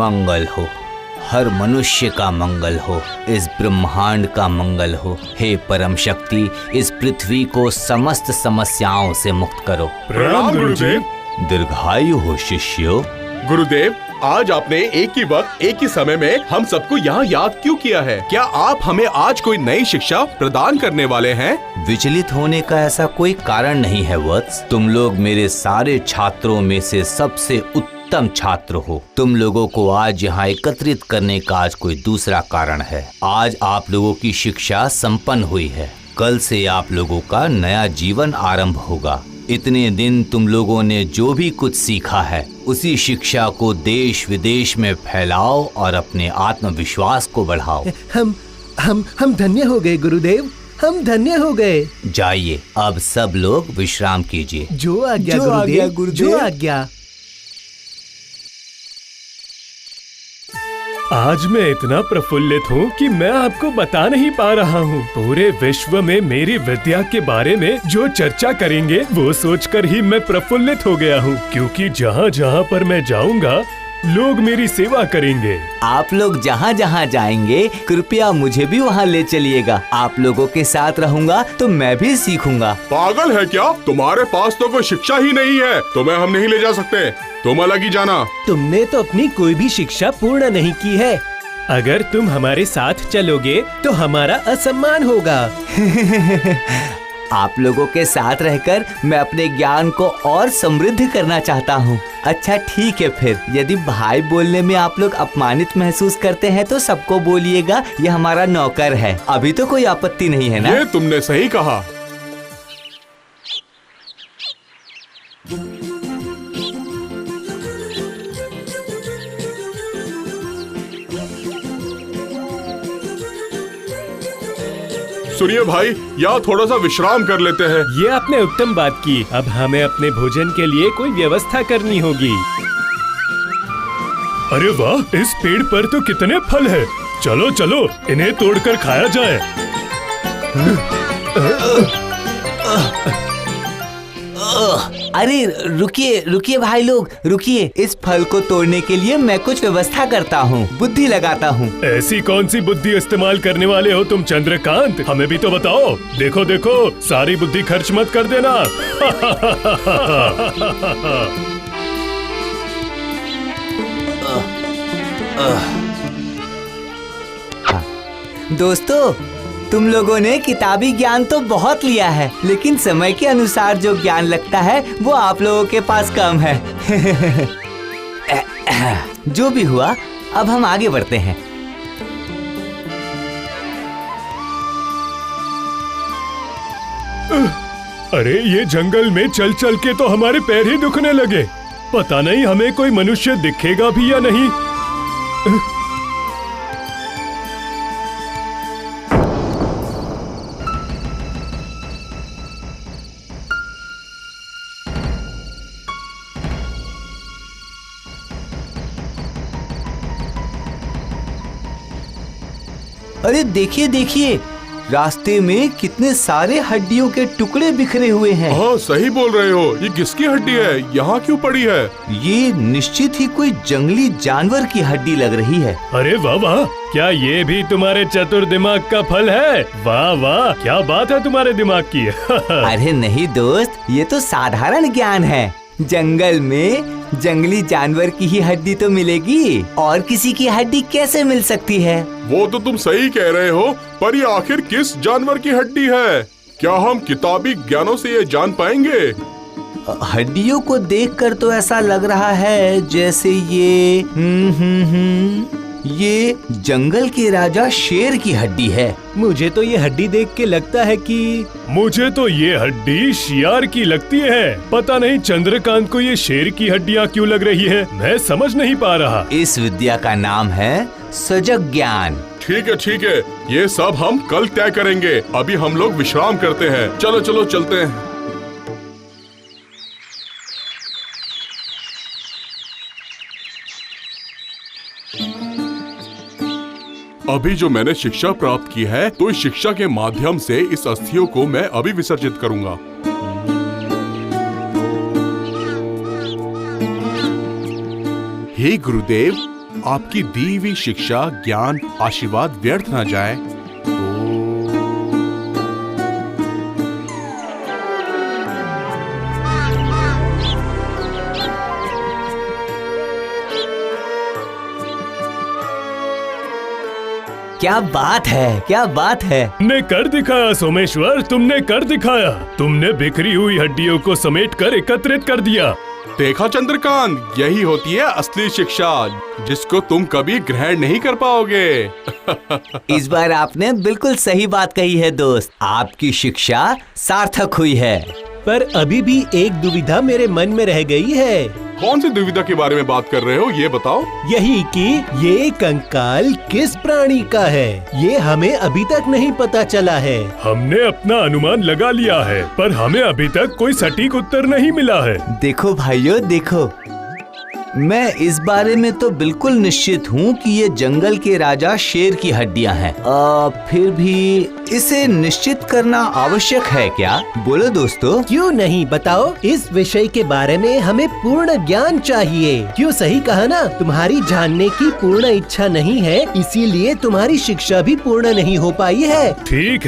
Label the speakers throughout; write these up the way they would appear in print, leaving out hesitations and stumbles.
Speaker 1: मंगल हो, हर मनुष्य का मंगल हो, इस ब्रह्मांड का मंगल हो। हे परम शक्ति, इस पृथ्वी को समस्त समस्याओं से मुक्त करो।
Speaker 2: प्रणाम गुरुदेव।
Speaker 1: दीर्घायु हो शिष्यो।
Speaker 2: गुरुदेव, आज आपने एक ही वक्त एक ही समय में हम सबको यहाँ याद क्यों किया है? क्या आप हमें आज कोई नई शिक्षा प्रदान करने वाले हैं?
Speaker 1: विचलित होने का ऐसा कोई कारण नहीं है वत्स। तुम लोग मेरे सारे छात्रों में से सबसे उत्तम छात्र हो। तुम लोगों को आज यहाँ एकत्रित करने का आज कोई दूसरा कारण है। आज आप लोगों की शिक्षा संपन्न हुई है। कल से आप लोगों का नया जीवन आरंभ होगा। इतने दिन तुम लोगों ने जो भी कुछ सीखा है उसी शिक्षा को देश विदेश में फैलाओ और अपने आत्मविश्वास को बढ़ाओ।
Speaker 3: हम धन्य हो गए गुरुदेव, हम धन्य हो गए।
Speaker 1: जाइए, अब सब लोग विश्राम कीजिए।
Speaker 3: जो आज्ञा गुरुदेव, जो आज्ञा।
Speaker 4: आज मैं इतना प्रफुल्लित हूँ कि मैं आपको बता नहीं पा रहा हूँ। पूरे विश्व में मेरी विद्या के बारे में जो चर्चा करेंगे वो सोचकर ही मैं प्रफुल्लित हो गया हूँ, क्योंकि जहाँ जहाँ पर मैं जाऊँगा लोग मेरी सेवा करेंगे।
Speaker 1: आप लोग जहाँ जहाँ जाएंगे कृपया मुझे भी वहाँ ले चलिएगा। आप लोगों के साथ रहूँगा तो मैं भी सीखूंगा।
Speaker 2: पागल है क्या? तुम्हारे पास तो कोई शिक्षा ही नहीं है, तुम्हें हम नहीं ले जा सकते। तुम अलग ही जाना।
Speaker 3: तुमने तो अपनी कोई भी शिक्षा पूर्ण नहीं की है।
Speaker 4: अगर तुम हमारे साथ चलोगे तो हमारा असम्मान होगा।
Speaker 1: आप लोगों के साथ रहकर मैं अपने ज्ञान को और समृद्ध करना चाहता हूँ। अच्छा ठीक है, फिर यदि भाई बोलने में आप लोग अपमानित महसूस करते हैं तो सबको बोलिएगा ये हमारा नौकर है। अभी तो कोई आपत्ति नहीं है ना?
Speaker 2: ये तुमने सही कहा। सुनिए भाई, यहाँ थोड़ा सा विश्राम कर लेते हैं।
Speaker 4: ये आपने उत्तम बात की। अब हमें अपने भोजन के लिए कोई व्यवस्था करनी होगी। अरे वाह, इस पेड़ पर तो कितने फल हैं। चलो चलो इन्हें तोड़कर खाया जाए।
Speaker 1: अरे रुकिए रुकिए भाई लोग, रुकिए। इस फल को तोड़ने के लिए मैं कुछ व्यवस्था करता हूँ, बुद्धि लगाता हूँ।
Speaker 4: ऐसी कौन सी बुद्धि इस्तेमाल करने वाले हो तुम चंद्रकांत? हमें भी तो बताओ। देखो देखो, सारी बुद्धि खर्च मत कर देना।
Speaker 1: दोस्तों, तुम लोगों ने किताबी ज्ञान तो बहुत लिया है, लेकिन समय के अनुसार जो ज्ञान लगता है वो आप लोगों के पास कम है। जो भी हुआ, अब हम आगे बढ़ते हैं।
Speaker 4: अरे ये जंगल में चल चल के तो हमारे पैर ही दुखने लगे। पता नहीं हमें कोई मनुष्य दिखेगा भी या नहीं।
Speaker 1: अरे देखिए देखिए, रास्ते में कितने सारे हड्डियों के टुकड़े बिखरे हुए हैं।
Speaker 2: हाँ सही बोल रहे हो। ये किसकी हड्डी है? यहाँ क्यों पड़ी है?
Speaker 1: ये निश्चित ही कोई जंगली जानवर की हड्डी लग रही है।
Speaker 4: अरे वाह वाह, क्या ये भी तुम्हारे चतुर दिमाग का फल है? वाह वाह, क्या बात है तुम्हारे दिमाग की।
Speaker 1: अरे नहीं दोस्त, ये तो साधारण ज्ञान है। जंगल में जंगली जानवर की ही हड्डी तो मिलेगी, और किसी की हड्डी कैसे मिल सकती है?
Speaker 2: वो तो तुम सही कह रहे हो, पर ये आखिर किस जानवर की हड्डी है? क्या हम किताबी ज्ञानों से ये जान पाएंगे?
Speaker 1: हड्डियों को देखकर तो ऐसा लग रहा है जैसे ये जंगल के राजा शेर की हड्डी है।
Speaker 3: मुझे तो ये हड्डी देख के लगता है कि
Speaker 4: मुझे तो ये हड्डी शियार की लगती है। पता नहीं चंद्रकांत को ये शेर की हड्डियाँ क्यों लग रही है, मैं समझ नहीं पा रहा।
Speaker 1: इस विद्या का नाम है सजग ज्ञान।
Speaker 2: ठीक है, ये सब हम कल तय करेंगे। अभी हम लोग विश्राम करते हैं। चलो चलो चलते हैं। अभी जो मैंने शिक्षा प्राप्त की है, तो इस शिक्षा के माध्यम से इस अस्थियों को मैं अभी विसर्जित करूंगा। हे गुरुदेव, आपकी दी हुई शिक्षा, ज्ञान, आशीर्वाद व्यर्थ ना जाए।
Speaker 1: क्या बात है, क्या बात है।
Speaker 4: तुमने कर दिखाया सोमेश्वर, तुमने कर दिखाया। तुमने बिखरी हुई हड्डियों को समेट कर एकत्रित कर दिया।
Speaker 2: देखा चंद्रकांत, यही होती है असली शिक्षा, जिसको तुम कभी ग्रहण नहीं कर पाओगे।
Speaker 1: इस बार आपने बिल्कुल सही बात कही है दोस्त, आपकी शिक्षा सार्थक हुई है।
Speaker 3: पर अभी भी एक दुविधा मेरे मन में रह गई है।
Speaker 2: कौन सी दुविधा के बारे में बात कर रहे हो, ये बताओ।
Speaker 3: यही कि ये कंकाल किस प्राणी का है, ये हमें अभी तक नहीं पता चला है।
Speaker 4: हमने अपना अनुमान लगा लिया है, पर हमें अभी तक कोई सटीक उत्तर नहीं मिला है।
Speaker 1: देखो भाइयों देखो, मैं इस बारे में तो बिल्कुल निश्चित हूँ कि ये जंगल के राजा शेर की हड्डियाँ हैं। फिर भी इसे निश्चित करना आवश्यक है क्या? बोलो दोस्तों।
Speaker 3: क्यों नहीं, बताओ। इस विषय के बारे में हमें पूर्ण ज्ञान चाहिए। क्यों, सही कहा ना? तुम्हारी जानने की पूर्ण इच्छा नहीं है, इसीलिए तुम्हारी शिक्षा भी पूर्ण नहीं हो पाई है।
Speaker 4: ठीक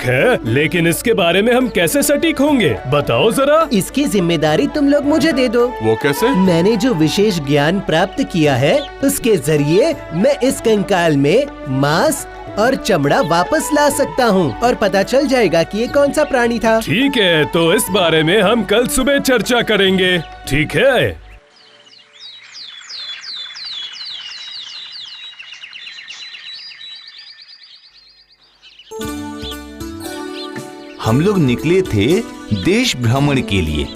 Speaker 4: है, लेकिन इसके बारे में हम कैसे सटीक होंगे, बताओ जरा।
Speaker 3: इसकी जिम्मेदारी तुम लोग मुझे दे दो।
Speaker 2: वो कैसे?
Speaker 3: मैंने जो विशेष ज्ञान प्राप्त किया है, उसके जरिए मैं इस कंकाल में मांस और चमड़ा वापस ला सकता हूँ और पता चल जाएगा कि ये कौन सा प्राणी था।
Speaker 4: ठीक है, तो इस बारे में हम कल सुबह चर्चा करेंगे, ठीक है?
Speaker 1: हम लोग निकले थे देश भ्रमण के लिए,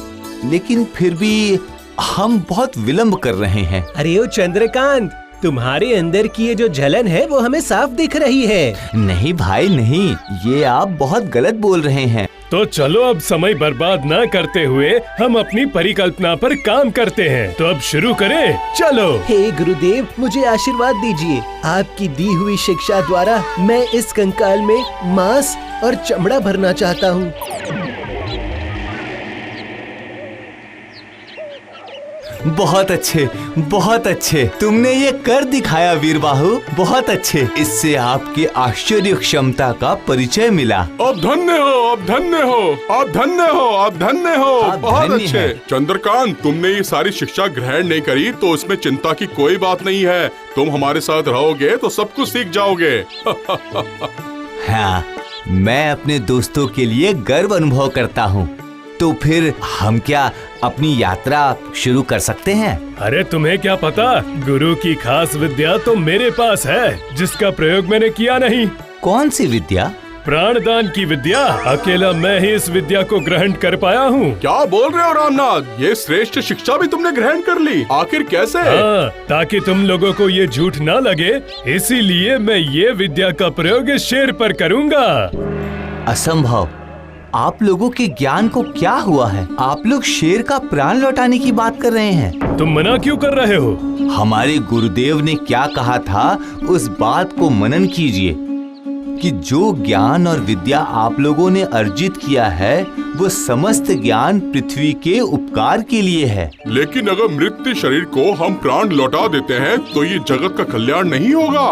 Speaker 1: लेकिन फिर भी हम बहुत विलंब कर रहे हैं।
Speaker 3: अरे ओ चंद्रकांत, तुम्हारे अंदर की ये जो जलन है वो हमें साफ दिख रही है।
Speaker 1: नहीं भाई नहीं, ये आप बहुत गलत बोल रहे हैं।
Speaker 4: तो चलो अब समय बर्बाद न करते हुए हम अपनी परिकल्पना पर काम करते हैं। तो अब शुरू करें, चलो।
Speaker 3: हे गुरुदेव, मुझे आशीर्वाद दीजिए। आपकी दी हुई शिक्षा द्वारा मैं इस कंकाल में मांस और चमड़ा भरना चाहता हूँ।
Speaker 1: बहुत अच्छे, बहुत अच्छे, तुमने ये कर दिखाया वीरबाहु, बहुत अच्छे। इससे आपकी आश्चर्य क्षमता का परिचय मिला।
Speaker 2: आप धन्य हो, आप धन्य हो, आप धन्य हो, आप धन्य हो।
Speaker 1: आप
Speaker 2: बहुत
Speaker 1: धन्य
Speaker 2: अच्छे।
Speaker 1: हैं।
Speaker 2: चंद्रकांत, तुमने ये सारी शिक्षा ग्रहण नहीं करी तो उसमें चिंता की कोई बात नहीं है। तुम हमारे साथ रहोगे तो सब कुछ सीख जाओगे।
Speaker 1: हाँ, मैं अपने दोस्तों के लिए गर्व अनुभव करता हूँ। तो फिर हम क्या अपनी यात्रा शुरू कर सकते हैं?
Speaker 4: अरे तुम्हें क्या पता, गुरु की खास विद्या तो मेरे पास है, जिसका प्रयोग मैंने किया नहीं।
Speaker 1: कौन सी विद्या?
Speaker 4: प्राणदान की विद्या। अकेला मैं ही इस विद्या को ग्रहण कर पाया हूँ।
Speaker 2: क्या बोल रहे हो रामनाथ, ये श्रेष्ठ शिक्षा भी तुमने ग्रहण कर ली? आखिर कैसे?
Speaker 4: हाँ, ताकि तुम लोगों को ये झूठ ना लगे, इसीलिए मैं ये विद्या का प्रयोग इस शेर पर करूँगा।
Speaker 1: असंभव, आप लोगों के ज्ञान को क्या हुआ है? आप लोग शेर का प्राण लौटाने की बात कर रहे हैं।
Speaker 4: तुम मना क्यों कर रहे हो?
Speaker 1: हमारे गुरुदेव ने क्या कहा था, उस बात को मनन कीजिए कि जो ज्ञान और विद्या आप लोगों ने अर्जित किया है, वो समस्त ज्ञान पृथ्वी के उपकार के लिए है।
Speaker 2: लेकिन अगर मृत शरीर को हम प्राण लौटा देते हैं तो ये जगत का कल्याण नहीं होगा।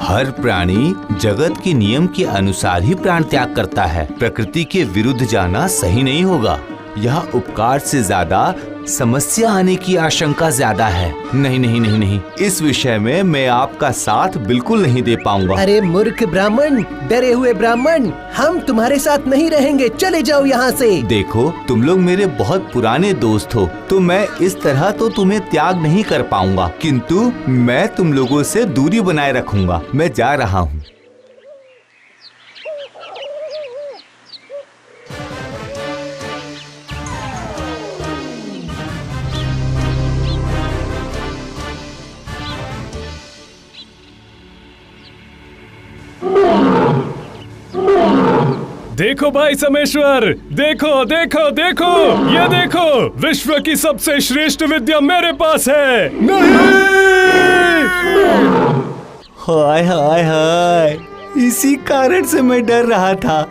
Speaker 1: हर प्राणी जगत के नियम के अनुसार ही प्राण त्याग करता है। प्रकृति के विरुद्ध जाना सही नहीं होगा। यह उपकार से ज्यादा समस्या आने की आशंका ज्यादा है। नहीं नहीं नहीं नहीं, इस विषय में मैं आपका साथ बिल्कुल नहीं दे पाऊंगा।
Speaker 3: अरे मूर्ख ब्राह्मण, डरे हुए ब्राह्मण, हम तुम्हारे साथ नहीं रहेंगे, चले जाओ यहाँ से।
Speaker 1: देखो, तुम लोग मेरे बहुत पुराने दोस्त हो, तो मैं इस तरह तो तुम्हें त्याग नहीं कर पाऊंगा, किंतु मैं तुम लोगों से दूरी बनाए रखूंगा। मैं जा रहा हूँ।
Speaker 4: देखो भाई समेश्वर, देखो देखो देखो, ये देखो, विश्व की सबसे श्रेष्ठ विद्या मेरे पास है। नहीं!
Speaker 1: हाय हाय हाय, इसी कारण से मैं डर रहा था।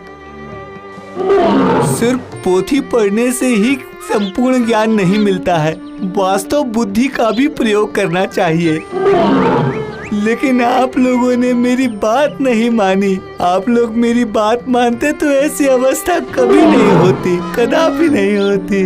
Speaker 1: सिर्फ पोथी पढ़ने से ही
Speaker 5: संपूर्ण ज्ञान नहीं मिलता है, वास्तव बुद्धि का भी प्रयोग करना चाहिए। लेकिन आप लोगों ने मेरी बात नहीं मानी। आप लोग मेरी बात मानते तो ऐसी अवस्था कभी नहीं होती, कदापि नहीं होती।